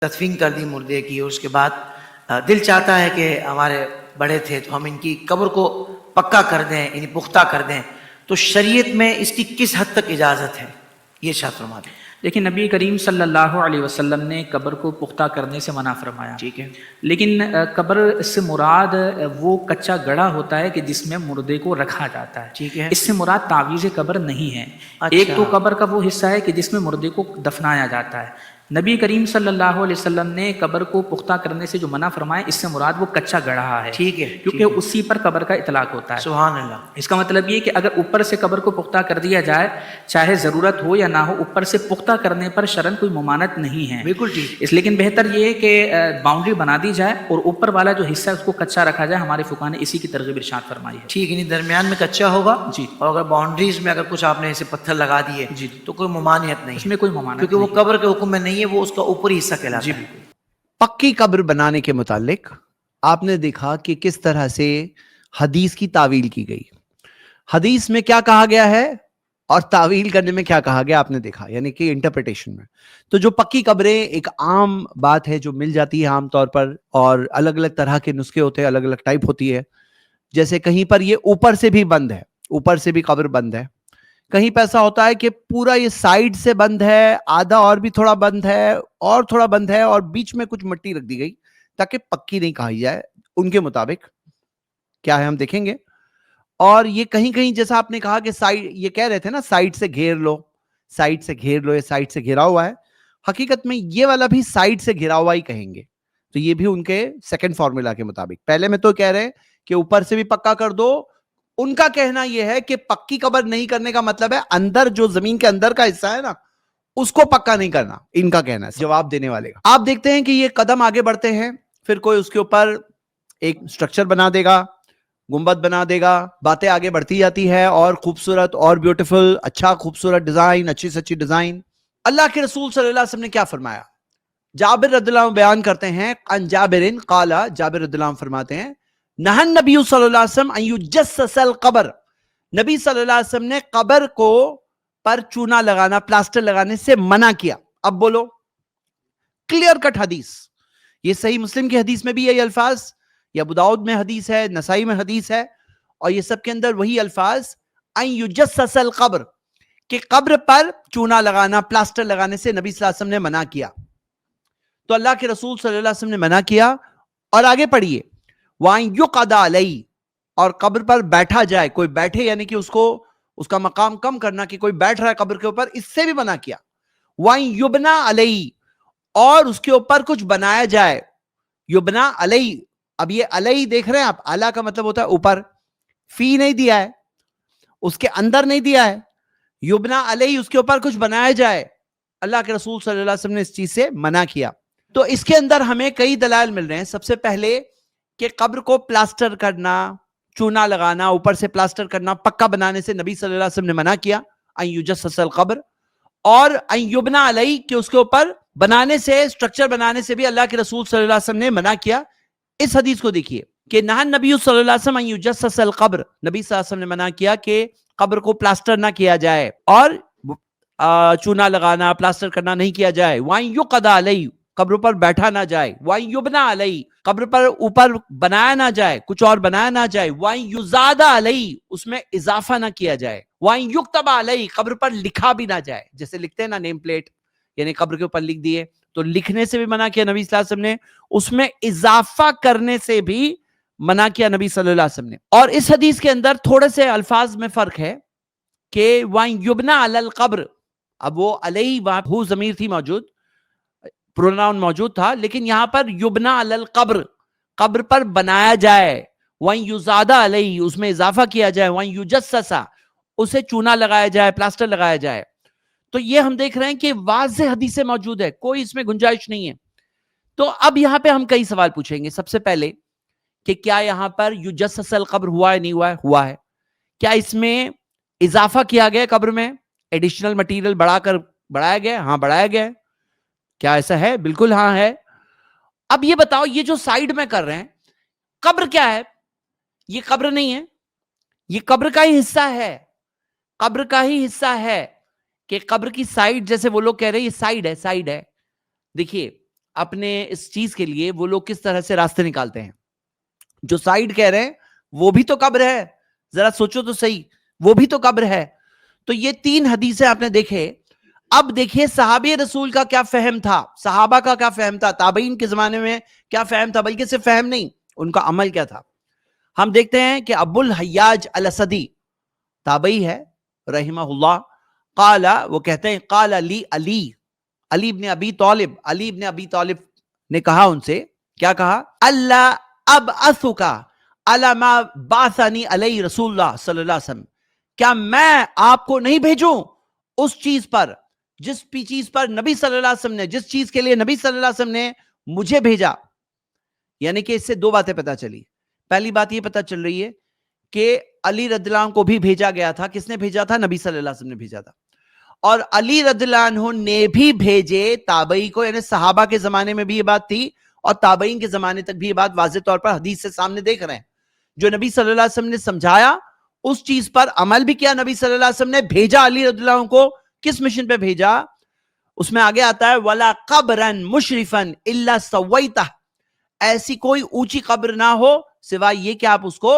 تدفین کر دی مردے کی، اس کے بعد دل چاہتا ہے کہ ہمارے بڑے تھے تو ہم ان کی قبر کو پکا کر دیں، یعنی پختہ کر دیں، تو شریعت میں اس کی کس حد تک اجازت ہے؟ یہ ارشاد فرما دیں۔ لیکن نبی کریم صلی اللہ علیہ وسلم نے قبر کو پختہ کرنے سے منع فرمایا، ٹھیک ہے، لیکن قبر سے مراد وہ کچا گڑھا ہوتا ہے کہ جس میں مردے کو رکھا جاتا ہے، ٹھیک ہے، اس سے مراد تعویذ قبر نہیں ہے۔ اچھا، ایک تو قبر کا وہ حصہ ہے کہ جس میں مردے کو دفنایا جاتا ہے۔ نبی کریم صلی اللہ علیہ وسلم نے قبر کو پختہ کرنے سے جو منع فرمایا، اس سے مراد وہ کچا گڑھا ہے، ٹھیک ہے، کیونکہ اسی پر قبر کا اطلاق ہوتا ہے۔ سبحان اللہ۔ اس کا مطلب یہ کہ اگر اوپر سے قبر کو پختہ کر دیا جائے، چاہے ضرورت ہو یا نہ ہو، اوپر سے پختہ کرنے پر شرعاً کوئی ممانعت نہیں ہے، بالکل ٹھیک، اس لیکن بہتر یہ ہے کہ باؤنڈری بنا دی جائے اور اوپر والا جو حصہ ہے اس کو کچا رکھا جائے۔ ہمارے فقہاء نے اسی کی ترغیب ارشاد فرمائی ہے۔ ٹھیک، یعنی درمیان میں کچا ہوگا، جی، اور اگر باؤنڈریز میں اگر کچھ آپ نے ایسے پتھر لگا دیے جی، تو کوئی ممانعت نہیں اس ہے، میں کوئی ممانعت کیونکہ وہ قبر کے حکم میں نہیں ہے، وہ اس کا اوپری حصہ کہلاتا جی ہے۔ بالکل۔ پکی قبر بنانے کے متعلق آپ نے دیکھا کہ کس طرح سے حدیث کی تعویل کی گئی، حدیث میں کیا کہا گیا ہے اور تعویل کرنے میں کیا کہا گیا، آپ نے دیکھا، یعنی کہ انٹرپریٹیشن میں۔ تو جو پکی قبریں ایک عام بات ہے جو مل جاتی ہے عام طور پر، اور الگ الگ طرح کے نسخے ہوتے ہیں، الگ الگ ٹائپ ہوتی ہے، جیسے کہیں پر یہ اوپر سے بھی بند ہے، اوپر سے بھی قبر بند ہے، کہیں پہ ایسا ہوتا ہے کہ پورا یہ سائیڈ سے بند ہے، آدھا اور بھی تھوڑا بند ہے، اور تھوڑا بند ہے، اور بیچ میں کچھ مٹی رکھ دی گئی تاکہ پکی نہیں کہی جائے۔ ان کے مطابق کیا ہے ہم دیکھیں گے۔ اور یہ کہیں کہیں جیسا آپ نے کہا کہ سائیڈ، یہ کہہ رہے تھے نا سائیڈ سے گھیر لو، سائیڈ سے گھیر لو، یہ سائیڈ سے گھرا ہوا ہے، حقیقت میں یہ والا بھی سائیڈ سے گھرا ہوا ہی کہیں گے۔ تو یہ بھی ان کے سیکنڈ فارمولا کے مطابق، پہلے میں تو کہہ رہے ہیں کہ اوپر سے بھی پکا کر دو، ان کا کہنا یہ ہے کہ پکی قبر نہیں کرنے کا مطلب ہے اندر جو زمین کے اندر کا حصہ ہے نا اس کو پکا نہیں کرنا، ان کا کہنا ہے جواب دینے والے کا۔ آپ دیکھتے ہیں کہ یہ قدم آگے بڑھتے ہیں، پھر کوئی اس کے اوپر ایک سٹرکچر بنا دے گا، گنبد بنا دے گا، باتیں آگے بڑھتی جاتی ہے، اور خوبصورت اور بیوٹیفل، اچھا خوبصورت ڈیزائن، اچھی سے اچھی ڈیزائن۔ اللہ کے رسول صلی اللہ علیہ وسلم نے کیا فرمایا؟ جابر رضی اللہ عنہ بیان کرتے ہیں، عن جابر قال، جابر رضی اللہ عنہ فرماتے ہیں، نہى النبی صلی اللہ علیہ وسلم ان یجسس القبر، نبی صلی اللہ علیہ وسلم نے قبر کو پر چونا لگانا، پلاسٹر لگانے سے منع کیا۔ اب بولو، کلیئر کٹ حدیث، یہ صحیح مسلم کی حدیث میں بھی یہی الفاظ، یا ابو داؤد میں حدیث ہے، نسائی میں حدیث ہے، اور یہ سب کے اندر وہی الفاظ، ان یجسس القبر، کہ قبر پر چونا لگانا، پلاسٹر لگانے سے نبی صلی اللہ علیہ وسلم نے منع کیا۔ تو اللہ کے رسول صلی اللہ علیہ وسلم نے منع کیا، اور آگے پڑھیے، وَأَن يُقَعَدَ عَلَيْهِ، اور قبر پر بیٹھا جائے، کوئی بیٹھے، یعنی کہ اس کا مقام کم کرنا، کہ کوئی بیٹھ رہا ہے قبر کے اوپر، اس سے بھی منع کیا۔ وَأَن يُبْنَى عَلَيْهِ، اور اس کے اوپر کچھ بنایا جائے، یبنا علیہ، اب یہ علیہ دیکھ رہے ہیں آپ، اعلیٰ کا مطلب ہوتا ہے اوپر، فی نہیں دیا ہے، اس کے اندر نہیں دیا ہے، یبنا علیہ، اس کے اوپر کچھ بنایا جائے، اللہ کے رسول صلی اللہ علیہ وسلم نے اس چیز سے منع کیا۔ تو اس کے اندر ہمیں کئی دلائل مل رہے ہیں۔ سب سے پہلے کہ قبر کو پلاسٹر کرنا، چونا لگانا، اوپر سے پلاسٹر کرنا، پکا بنانے سے نبی صلی اللہ علیہ وسلم نے منع کیا، ان یجسس القبر، اور ان یبنا علیہ، کہ اس کے اوپر بنانے سے، سٹرکچر بنانے سے بھی اللہ کے رسول صلی اللہ علیہ وسلم نے منع کیا۔ اس حدیث کو دیکھیے کہ نہى النبی صلی اللہ علیہ وسلم ان یجسس القبر، نبی صلی اللہ علیہ وسلم نے منع کیا کہ قبر کو پلاسٹر نہ کیا جائے اور چونا لگانا، پلاسٹر کرنا نہیں کیا جائے۔ وَأَن يُقَعَدَ عَلَيْهِ، قبر پر بیٹھا نہ جائے۔ وَأَن يُبْنَى عَلَيْهِ، قبر پر اوپر بنایا نہ جائے، کچھ اور بنایا نہ جائے۔ وَأَن يُزَادَ عَلَيْهِ، اس میں اضافہ نہ کیا جائے۔ وَأَن يُكْتَبَ عَلَيْهِ، قبر پر لکھا بھی نہ جائے، جیسے لکھتے ہیں نا نیم پلیٹ، یعنی قبر کے اوپر لکھ دیے، تو لکھنے سے بھی منع کیا نبی صلی اللہ علیہ وسلم نے، اس میں اضافہ کرنے سے بھی منع کیا نبی صلی اللہ علیہ وسلم نے۔ اور اس حدیث کے اندر تھوڑے سے الفاظ میں فرق ہے کہ وَأَن يُبْنَى عَلَى الْقَبْرِ، اب وہ علیہ وہاں ہو ضمیر تھی موجود، پروناؤن موجود تھا، لیکن یہاں پر یبنا علی القبر، قبر پر بنایا جائے۔ وَأَن يُزَادَ عَلَيْهِ، اس میں اضافہ کیا جائے۔ وَأَن يُجَسَّسَ، اسے چونا لگایا جائے، پلاسٹر لگایا جائے۔ تو یہ ہم دیکھ رہے ہیں کہ واضح حدیثیں موجود ہے، کوئی اس میں گنجائش نہیں ہے۔ تو اب یہاں پہ ہم کئی سوال پوچھیں گے۔ سب سے پہلے کہ کیا یہاں پر یجسس القبر ہوا ہے، نہیں ہوا ہے؟ ہوا ہے۔ کیا اس میں اضافہ کیا گیا قبر میں، ایڈیشنل مٹیریل بڑھایا گیا؟ ہاں بڑھایا گیا ہے۔ کیا ایسا ہے؟ بالکل ہاں ہے۔ اب یہ بتاؤ، یہ جو سائیڈ میں کر رہے ہیں، قبر کیا ہے؟ یہ قبر نہیں ہے، یہ قبر کا ہی حصہ ہے، قبر کا ہی حصہ ہے، کہ قبر کی سائیڈ، جیسے وہ لوگ کہہ رہے ہیں یہ سائیڈ ہے، سائیڈ ہے۔ دیکھیے اپنے اس چیز کے لیے وہ لوگ کس طرح سے راستے نکالتے ہیں. جو سائڈ کہہ رہے ہیں وہ بھی تو قبر ہے, ذرا سوچو تو صحیح, وہ بھی تو قبر ہے. تو یہ 3 حدیثیں آپ نے دیکھے. اب دیکھیے صحابی رسول کا کیا فہم تھا, صحابہ کا کیا فہم تھا, تابعین کے زمانے میں کیا فہم تھا, بلکہ صرف فہم نہیں, ان کا عمل کیا تھا. ہم دیکھتے ہیں کہ ابو الحیاج الاسدی تابعی ہے رحمہ اللہ, قال, وہ کہتے ہیں قال علی ابن ابی طالب, علی ابن ابی طالب نے کہا ان سے, کیا کہا, اللہ ابعثک علی ما بعثنی علی رسول اللہ صلی اللہ علیہ وسلم, کیا میں آپ کو نہیں بھیجوں اس چیز پر جس چیز پر نبی صلی اللہ علیہ وسلم نے, جس چیز کے لیے نبی صلی اللہ علیہ وسلم نے مجھے بھیجا. یعنی کہ اس سے 2 باتیں پتہ چلی. پہلی بات یہ پتہ چل رہی ہے کہ علی رضی اللہ عنہ کو بھی بھیجا گیا تھا. کس نے بھیجا تھا؟ نبی صلی اللہ علیہ وسلم نے بھیجا تھا. اور علی رضی اللہ عنہ نے بھی بھیجے تابعی کو, یعنی صحابہ کے زمانے میں بھی یہ بات تھی اور تابعین کے زمانے تک بھی یہ بات واضح طور پر حدیث سے سامنے دیکھ رہے ہیں. جو نبی صلی اللہ علیہ وسلم نے سمجھایا اس چیز پر عمل بھی کیا نبی صلی اللہ علیہ وسلم نے. بھیجا علی رضی اللہ عنہ کو کس مشن پہ بھیجا؟ اس میں آگے آتا ہے وَلَا قَبْرًا مُشْرِفًا إِلَّا سَوَّيْتَهُ, ایسی کوئی اونچی قبر نہ ہو سوائے یہ کہ آپ اس کو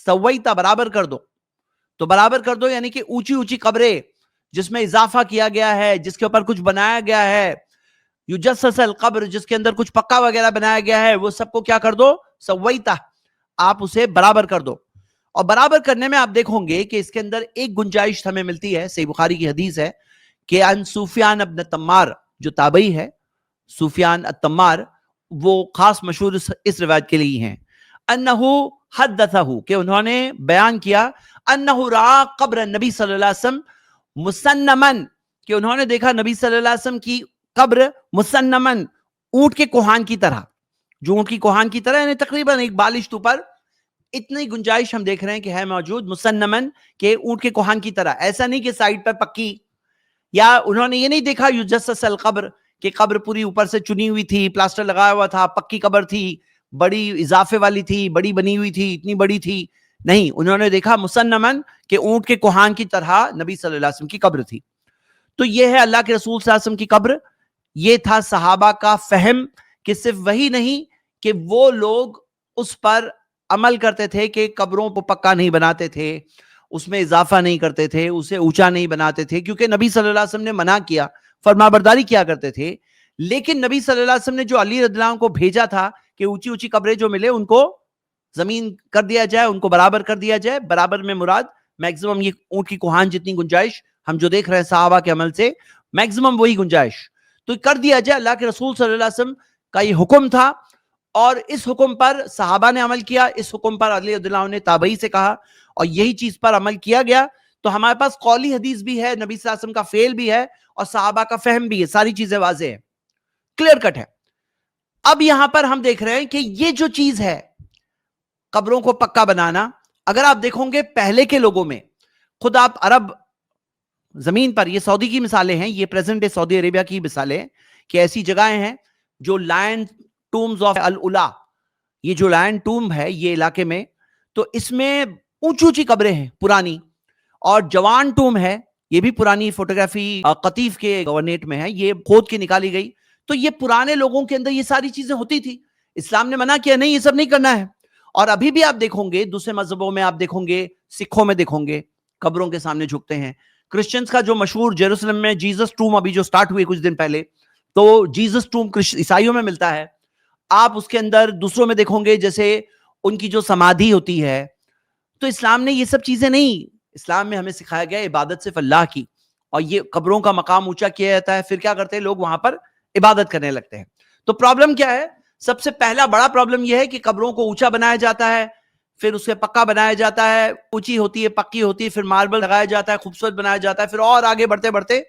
سویتا برابر کر دو. تو برابر کر دو یعنی کہ اونچی قبریں جس میں اضافہ کیا گیا ہے, جس کے اوپر کچھ بنایا گیا ہے, یجسس القبر, جس کے اندر کچھ پکا وغیرہ بنایا گیا ہے, وہ سب کو کیا کر دو؟ سویتا, آپ اسے برابر کر دو. اور برابر کرنے میں آپ دیکھیں گے کہ اس کے اندر ایک گنجائش ہمیں ملتی ہے. صحیح بخاری کی حدیث ہے کہ ان سفیان ابن تمار, جو تابعی ہے سفیان التمار, وہ خاص مشہور اس روایت کے لیے ہیں, انہو حدثہو, کہ انہوں نے بیان کیا, انہو رعا قبر النبی صلی اللہ علیہ وسلم مسنمن, کہ انہوں نے دیکھا نبی صلی اللہ علیہ وسلم کی قبر مسنمن, اونٹ کے کوہان کی طرح, جو اونٹ کی کوہان کی طرح, یعنی تقریباً ایک بالشت پر اتنی گنجائش ہم دیکھ رہے ہیں کہ ہے موجود, مسنمن, کہ اونٹ کے کوہان کی طرح. ایسا نہیں کہ سائڈ پر پکی, یا انہوں نے یہ نہیں دیکھا یجسس القبر کہ قبر پوری اوپر سے چنی ہوئی تھی, پلاسٹر لگایا ہوا تھا, پکی قبر تھی, بڑی اضافے والی تھی, بڑی بنی ہوئی تھی, اتنی بڑی تھی. نہیں, انہوں نے دیکھا مسنمن کہ اونٹ کے کوہان کی طرح نبی صلی اللہ علیہ وسلم کی قبر تھی. تو یہ ہے اللہ کے رسول صلی اللہ علیہ وسلم کی قبر. یہ تھا صحابہ کا فہم, کہ صرف وہی نہیں کہ وہ لوگ اس پر عمل کرتے تھے کہ قبروں کو پکا نہیں بناتے تھے, اس میں اضافہ نہیں کرتے تھے, اسے اونچا نہیں بناتے تھے, کیونکہ نبی صلی اللہ علیہ وسلم نے منع کیا, فرمانبرداری کیا کرتے تھے. لیکن نبی صلی اللہ علیہ وسلم نے جو علی رضی اللہ عنہ کو بھیجا تھا کہ اونچی قبریں جو ملے ان کو زمین کر دیا جائے, ان کو برابر کر دیا جائے. برابر میں مراد میکسیمم یہ اونٹ کی کوہان جتنی گنجائش ہم جو دیکھ رہے ہیں صحابہ کے عمل سے, میکسیمم وہی گنجائش تو کر دیا جائے. اللہ کے رسول صلی اللہ علیہ وسلم کا یہ حکم تھا, اور اس حکم پر صحابہ نے عمل کیا, اس حکم پر علی رضی اللہ عنہ نے تابعی سے کہا, اور یہی چیز پر عمل کیا گیا. تو ہمارے پاس قولی حدیث بھی ہے, نبی صلی اللہ علیہ وسلم کا فعل بھی ہے, اور صحابہ کا فہم بھی ہے. ساری چیزیں واضح ہیں, کلیئر کٹ ہے. اب یہاں پر ہم دیکھ رہے ہیں کہ یہ جو چیز ہے قبروں کو پکا بنانا, اگر آپ دیکھو گے پہلے کے لوگوں میں, خود آپ عرب زمین پر, یہ سعودی کی مثالیں ہیں, یہ پریزنٹ ڈے سعودی عربیہ کی مثالیں ہیں, کہ ایسی جگہیں ہیں جو لائن ٹومز آف العلا, یہ جو لائن ٹوم ہے یہ علاقے میں, تو اس میں اونچی قبریں ہیں پرانی, اور جوان ٹوم ہے, یہ بھی پرانی فوٹوگرافی قطیف کے گورنیٹ میں ہے, یہ کھود کے نکالی گئی. تو یہ پرانے لوگوں کے اندر یہ ساری چیزیں ہوتی تھی. اسلام نے منع کیا نہیں, یہ سب نہیں کرنا ہے. اور ابھی بھی آپ دیکھیں گے دوسرے مذہبوں میں, آپ دیکھیں گے سکھوں میں دیکھیں گے قبروں کے سامنے جھکتے ہیں. کرسچنز کا جو مشہور جیروسلم میں جیزس ٹوم ابھی جو سٹارٹ ہوئے کچھ دن پہلے, تو جیزس ٹوم عیسائیوں میں ملتا ہے. آپ اس کے اندر دوسروں میں دیکھیں گے جیسے ان کی جو سمادھی ہوتی ہے. تو اسلام نے یہ سب چیزیں نہیں, اسلام میں ہمیں سکھایا گیا عبادت صرف اللہ کی, اور یہ قبروں کا مقام اونچا کیا جاتا ہے. پھر کیا کرتے ہیں لوگ وہاں پر عبادت کرنے لگتے ہیں. تو پرابلم کیا ہے؟ سب سے پہلا بڑا پرابلم یہ ہے کہ قبروں کو اونچا بنایا جاتا ہے, پھر اسے پکا بنایا جاتا ہے, اونچی ہوتی ہے, پکی ہوتی ہے, پھر ماربل لگایا جاتا ہے, خوبصورت بنایا جاتا ہے, پھر اور آگے بڑھتے بڑھتے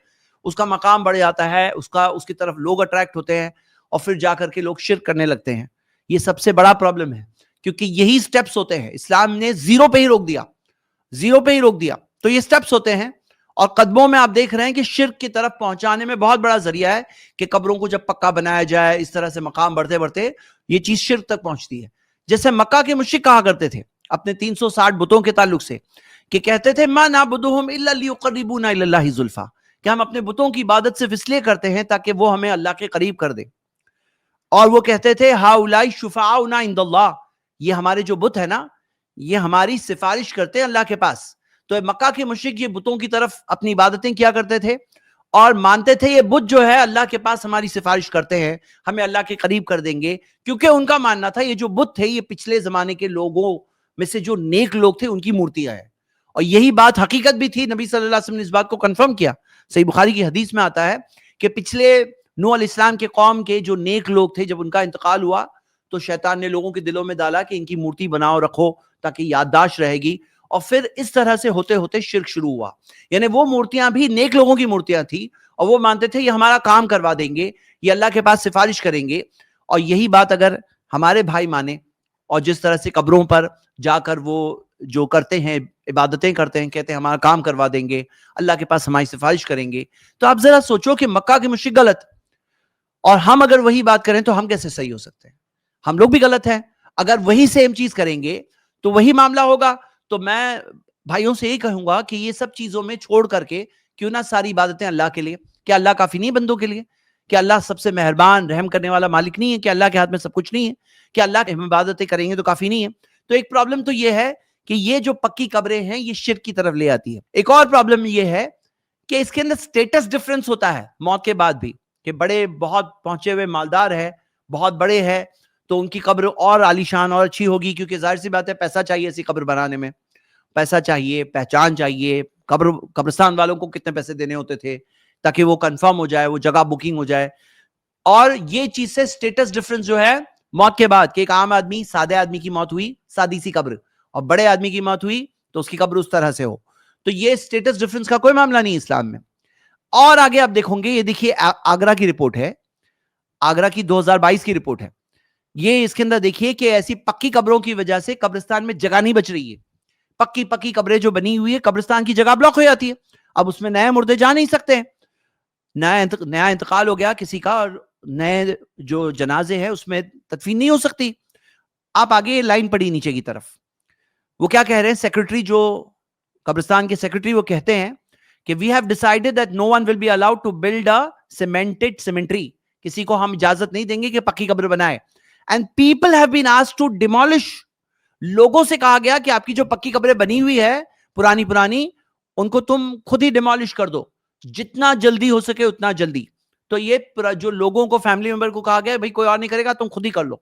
اس کا مقام بڑھ جاتا ہے, اس کی طرف لوگ اٹریکٹ ہوتے ہیں, اور پھر جا کر کے لوگ شرک کرنے لگتے ہیں. یہ سب سے بڑا پرابلم ہے, کیونکہ یہی سٹیپس ہوتے ہیں. اسلام نے زیرو پہ ہی روک دیا, تو یہ سٹیپس ہوتے ہیں. اور قدموں میں آپ دیکھ رہے ہیں کہ شرک کی طرف پہنچانے میں بہت بڑا ذریعہ ہے کہ قبروں کو جب پکا بنایا جائے, اس طرح سے مقام بڑھتے بڑھتے یہ چیز شرک تک پہنچتی ہے. جیسے مکہ کے مشرک کہا کرتے تھے اپنے 360 بتوں کے تعلق سے, کہ کہتے تھے ما نعبدہم الا لیقربونا الی اللہ زلفا, کہ ہم اپنے بتوں کی عبادت صرف اس لیے کرتے ہیں تاکہ وہ ہمیں اللہ کے قریب کر دے. اور وہ کہتے تھے ہاؤلائی شفعاؤنا عند اللہ، یہ ہمارے جو بت ہے نا یہ ہماری سفارش کرتے ہیں اللہ کے پاس. تو مکہ کے مشرک یہ بتوں کی طرف اپنی عبادتیں کیا کرتے تھے اور مانتے تھے یہ بت جو ہے اللہ کے پاس ہماری سفارش کرتے ہیں، ہمیں اللہ کے قریب کر دیں گے، کیونکہ ان کا ماننا تھا یہ جو بت تھے یہ پچھلے زمانے کے لوگوں میں سے جو نیک لوگ تھے ان کی مورتیاں ہیں. اور یہی بات حقیقت بھی تھی، نبی صلی اللہ علیہ وسلم نے اس بات کو کنفرم کیا. صحیح بخاری کی حدیث میں آتا ہے کہ پچھلے نوح علیہ السلام کے قوم کے جو نیک لوگ تھے جب ان کا انتقال ہوا تو شیطان نے لوگوں کے دلوں میں ڈالا کہ ان کی مورتی بناؤ رکھو تاکہ یادداشت رہے گی، اور پھر اس طرح سے ہوتے ہوتے شرک شروع ہوا. یعنی وہ مورتیاں بھی نیک لوگوں کی مورتیاں تھیں اور وہ مانتے تھے یہ ہمارا کام کروا دیں گے، یہ اللہ کے پاس سفارش کریں گے. اور یہی بات اگر ہمارے بھائی مانے اور جس طرح سے قبروں پر جا کر وہ جو کرتے ہیں عبادتیں کرتے ہیں، کہتے ہیں ہمارا کام کروا دیں گے، اللہ کے پاس ہماری سفارش کریں گے، تو آپ ذرا سوچو کہ مکہ کے مشرک غلط اور ہم اگر وہی بات کریں تو ہم کیسے صحیح ہو سکتے ہیں؟ ہم لوگ بھی غلط ہیں. اگر وہی سیم چیز کریں گے تو وہی معاملہ ہوگا. تو میں بھائیوں سے یہی کہوں گا کہ یہ سب چیزوں میں چھوڑ کر کے کیوں نہ ساری عبادتیں اللہ کے لیے. کیا اللہ کافی نہیں بندوں کے لیے؟ کیا اللہ سب سے مہربان رحم کرنے والا مالک نہیں ہے؟ کیا اللہ کے ہاتھ میں سب کچھ نہیں ہے؟ کیا اللہ کے ہم عبادتیں کریں گے تو کافی نہیں ہے؟ تو ایک پرابلم تو یہ ہے کہ یہ جو پکی قبریں ہیں یہ شرک کی طرف لے آتی ہے. ایک اور پرابلم یہ ہے کہ اس کے اندر سٹیٹس ڈفرنس ہوتا ہے موت کے بعد بھی، کہ بڑے بہت پہنچے ہوئے مالدار ہے، بہت بڑے ہیں، تو ان کی قبر اور عالیشان اور اچھی ہوگی، کیونکہ ظاہر سی بات ہے پیسہ چاہیے ایسی قبر بنانے میں، پیسہ چاہیے، پہچان چاہیے. قبرستان والوں کو کتنے پیسے دینے ہوتے تھے تاکہ وہ کنفرم ہو جائے، وہ جگہ بکنگ ہو جائے. اور یہ چیز سے سٹیٹس ڈفرنس جو ہے موت کے بعد، کہ ایک عام آدمی سادے آدمی کی موت ہوئی سادی سی قبر، اور بڑے آدمی کی موت ہوئی تو اس کی قبر اس طرح سے ہو، تو یہ سٹیٹس ڈفرنس کا کوئی معاملہ نہیں اسلام میں. اور آگے آپ دیکھیں گے، یہ دیکھیے آگرہ کی رپورٹ ہے، آگرہ کی 2022 کی رپورٹ ہے. یہ اس کے اندر دیکھیے کہ ایسی پکی قبروں کی وجہ سے قبرستان میں جگہ نہیں بچ رہی ہے. پکی قبریں جو بنی ہوئی ہے قبرستان کی جگہ بلاک ہو جاتی ہے، اب اس میں نئے مردے جا نہیں سکتے ہیں. نیا انتقال ہو گیا کسی کا اور نئے جو جنازے ہیں اس میں تدفین نہیں ہو سکتی. آپ آگے لائن پڑھی نیچے کی طرف، وہ کیا کہہ رہے ہیں سیکرٹری، جو قبرستان کے سیکرٹری، وہ کہتے ہیں کہ we have decided that no one will be allowed to build a cemented cemetery. کسی کو ہم اجازت نہیں دیں گے کہ پکی قبر بنائے. And people have been asked to demolish. لوگوں سے کہا گیا کہ آپ کی جو پکی قبریں بنی ہوئی ہے پرانی ان کو تم خود ہی ڈیمالش کر دو، جتنا جلدی ہو سکے اتنا جلدی. تو یہ جو لوگوں کو، فیملی ممبر کو کہا گیا بھائی کوئی اور نہیں کرے گا، تم خود ہی کر لو،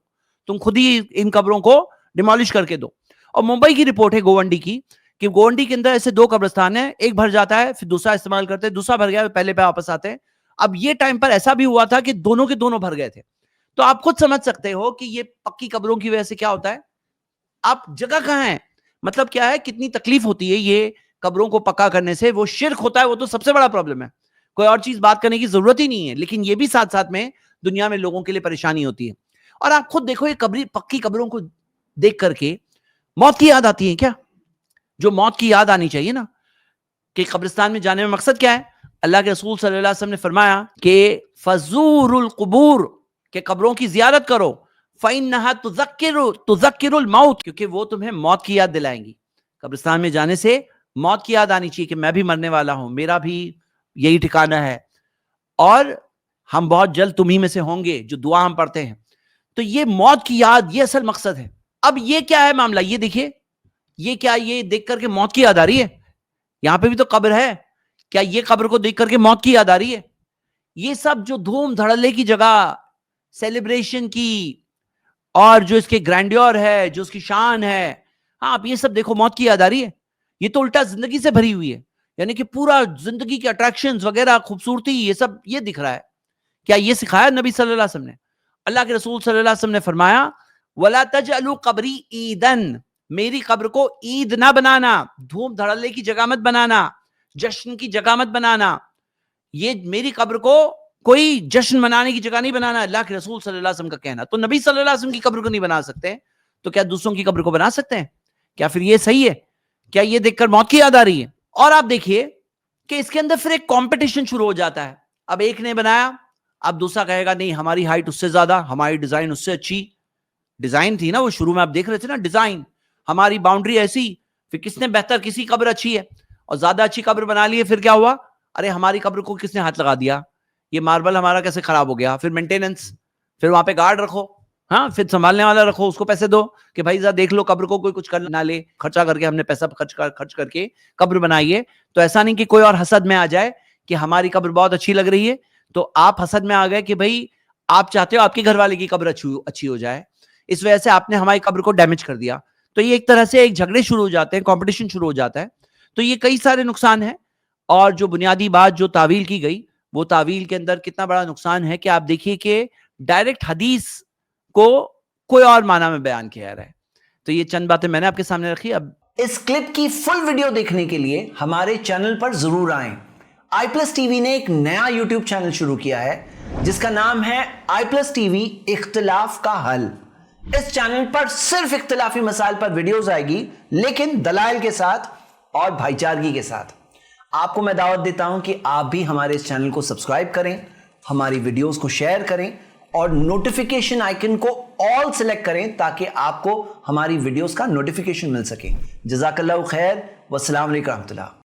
تم خود ہی ان قبروں کو ڈیمالش کر کے دو. اور ممبئی کی رپورٹ ہے گوونڈی کی، کہ گوونڈی کے اندر ایسے 2 قبرستان ہیں، ایک بھر جاتا ہے پھر دوسرا استعمال کرتے ہیں، دوسرا بھر گیا پہلے پہ واپس آتے ہیں. اب یہ ٹائم پر ایسا بھی ہوا تھا کہ دونوں کے دونوں بھر گئے تھے. تو آپ خود سمجھ سکتے ہو کہ یہ پکی قبروں کی وجہ سے کیا ہوتا ہے. آپ جگہ کہاں ہے، مطلب کیا ہے، کتنی تکلیف ہوتی ہے یہ قبروں کو پکا کرنے سے. وہ شرک ہوتا ہے، وہ تو سب سے بڑا پرابلم ہے، کوئی اور چیز بات کرنے کی ضرورت ہی نہیں ہے. لیکن یہ بھی ساتھ ساتھ میں دنیا میں لوگوں کے لیے پریشانی ہوتی ہے. اور آپ خود دیکھو یہ پکی قبروں کو دیکھ کر کے موت کی یاد آتی ہے کیا؟ جو موت کی یاد آنی چاہیے نا، کہ قبرستان میں جانے میں مقصد کیا ہے. اللہ کے رسول صلی اللہ علیہ وسلم نے فرمایا کہ فزور القبور، کہ قبروں کی زیارت کرو، فإنها تذکر الموت، کیونکہ وہ تمہیں موت کی یاد دلائیں گی. قبرستان میں جانے سے موت کی یاد آنی چاہیے کہ میں بھی مرنے والا ہوں، میرا بھی یہی ٹھکانہ ہے، اور ہم بہت جلد تمہیں میں سے ہوں گے جو دعا ہم پڑھتے ہیں. تو یہ موت کی یاد، یہ اصل مقصد ہے. اب یہ کیا ہے معاملہ، یہ دیکھیے، یہ کیا، یہ دیکھ کر کے موت کی یاد آ رہی ہے؟ یہاں پہ بھی تو قبر ہے، کیا یہ قبر کو دیکھ کر کے موت کی یاد آ رہی ہے؟ یہ سب جو دھوم دھڑلے کی جگہ، سیلیبریشن کی، اور جو اس کے گرینڈیور ہے، جو اس کی شان ہے، ہاں آپ یہ سب دیکھو، موت کی یاد آ رہی ہے؟ یہ تو الٹا زندگی سے بھری ہوئی ہے، یعنی کہ پورا زندگی کے اٹریکشنز وغیرہ، خوبصورتی، یہ سب یہ دکھ رہا ہے. کیا یہ سکھایا نبی صلی اللہ علیہ وسلم نے؟ اللہ کے رسول صلی اللہ علیہ وسلم نے فرمایا وَلَا تَجْعَلُوا قَبْرِي عِيدًا، میری قبر کو عید نہ بنانا، دھوم دھڑلے کی جگہ مت بنانا، جشن کی جگہ مت بنانا. یہ میری قبر کو کوئی جشن منانے کی جگہ نہیں بنانا، اللہ کے رسول صلی اللہ علیہ وسلم کا کہنا. تو نبی صلی اللہ علیہ وسلم کی قبر کو نہیں بنا سکتے تو کیا دوسروں کی قبر کو بنا سکتے ہیں؟ کیا پھر یہ صحیح ہے؟ کیا یہ دیکھ کر موت کی یاد آ رہی ہے؟ اور آپ دیکھیے کہ اس کے اندر پھر ایک کمپٹیشن شروع ہو جاتا ہے. اب ایک نے بنایا، اب دوسرا کہے گا نہیں ہماری ہائٹ اس سے زیادہ، ہماری ڈیزائن اس سے اچھی. ڈیزائن تھی نا وہ، شروع میں آپ دیکھ رہے تھے نا، ڈیزائن، ہماری باؤنڈری ایسی، پھر کس نے بہتر، کسی قبر اچھی ہے اور زیادہ اچھی قبر بنا لی ہے، پھر کیا ہوا، ارے ہماری قبر کو کس نے ہاتھ لگا دیا، یہ ماربل ہمارا کیسے خراب ہو گیا، پھر مینٹیننس، پھر وہاں پہ گارڈ رکھو, ہاں, پھر سنبھالنے والا رکھو, اس کو پیسے دو کہ بھائی ذرا دیکھ لو قبر کو, کوئی کچھ کر نہ لے, خرچہ کر کے ہم نے پیسہ خرچ کر کے قبر بنائی ہے. تو ایسا نہیں کہ کوئی اور حسد میں آ جائے کہ ہماری قبر بہت اچھی لگ رہی ہے, تو آپ حسد میں آ گئے کہ بھائی آپ چاہتے ہو آپ کے گھر والے کی قبر اچھی ہو جائے, اس وجہ سے آپ نے ہماری قبر کو ڈیمیج کر دیا. تو یہ ایک طرح سے ایک جھگڑے شروع ہو جاتے ہیں, کمپٹیشن شروع ہو جاتا ہے. تو یہ کئی سارے نقصان ہیں. اور جو بنیادی بات جو تعویل کی گئی, وہ تعویل کے اندر کتنا بڑا نقصان ہے کہ آپ دیکھیے کہ ڈائریکٹ حدیث کو کوئی اور معنی میں بیان کیا جا رہا ہے. تو یہ چند باتیں میں نے آپ کے سامنے رکھی. اب اس کلپ کی فل ویڈیو دیکھنے کے لیے ہمارے چینل پر ضرور آئیں. آئی پلس ٹی وی نے ایک نیا یوٹیوب چینل شروع کیا ہے جس کا نام ہے آئی پلس ٹی وی اختلاف کا حل. اس چینل پر صرف اختلافی مسائل پر ویڈیوز آئے گی, لیکن دلائل کے ساتھ اور بھائی چارگی کے ساتھ. آپ کو میں دعوت دیتا ہوں کہ آپ بھی ہمارے اس چینل کو سبسکرائب کریں, ہماری ویڈیوز کو شیئر کریں اور نوٹیفیکیشن آئیکن کو آل سلیکٹ کریں تاکہ آپ کو ہماری ویڈیوز کا نوٹیفیکیشن مل سکے. جزاک اللہ خیر, والسلام علیکم ورحمۃ اللہ.